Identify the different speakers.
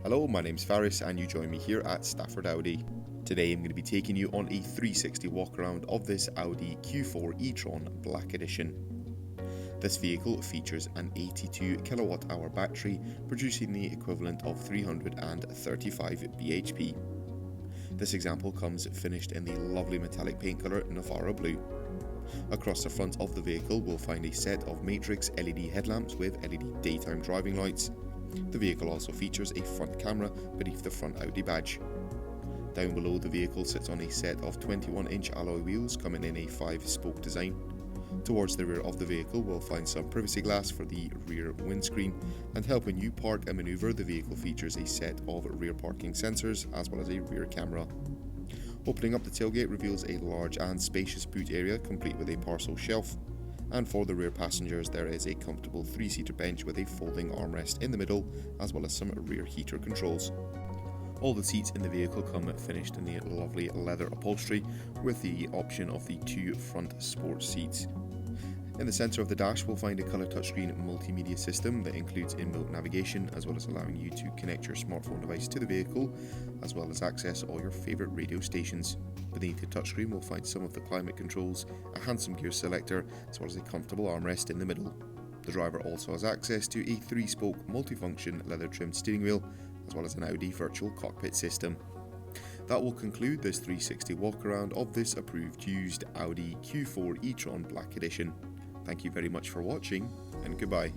Speaker 1: Hello, my name's Faris and you join me here at Stafford Audi. Today I'm going to be taking you on a 360 walk around of this Audi Q4 E-Tron Black Edition. This vehicle features an 82 kilowatt hour battery producing the equivalent of 335 bhp. This example comes finished in the lovely metallic paint colour Navarra Blue. Across the front of the vehicle we'll find a set of matrix LED headlamps with LED daytime driving lights. The vehicle also features a front camera beneath the front Audi badge. Down below the vehicle sits on a set of 21-inch alloy wheels coming in a 5-spoke design. Towards the rear of the vehicle we'll find some privacy glass for the rear windscreen, and helping you park and manoeuvre, the vehicle features a set of rear parking sensors as well as a rear camera. Opening up the tailgate reveals a large and spacious boot area complete with a parcel shelf. And for the rear passengers there is a comfortable 3-seater bench with a folding armrest in the middle as well as some rear heater controls. All the seats in the vehicle come finished in the lovely leather upholstery with the option of the 2 front sports seats. In the centre of the dash we'll find a colour touchscreen multimedia system that includes in-built navigation as well as allowing you to connect your smartphone device to the vehicle as well as access all your favourite radio stations. Beneath the touchscreen we'll find some of the climate controls, a handsome gear selector as well as a comfortable armrest in the middle. The driver also has access to a 3-spoke multifunction leather trimmed steering wheel as well as an Audi virtual cockpit system. That will conclude this 360 walk around of this approved used Audi Q4 E-Tron Black Edition. Thank you very much for watching and goodbye.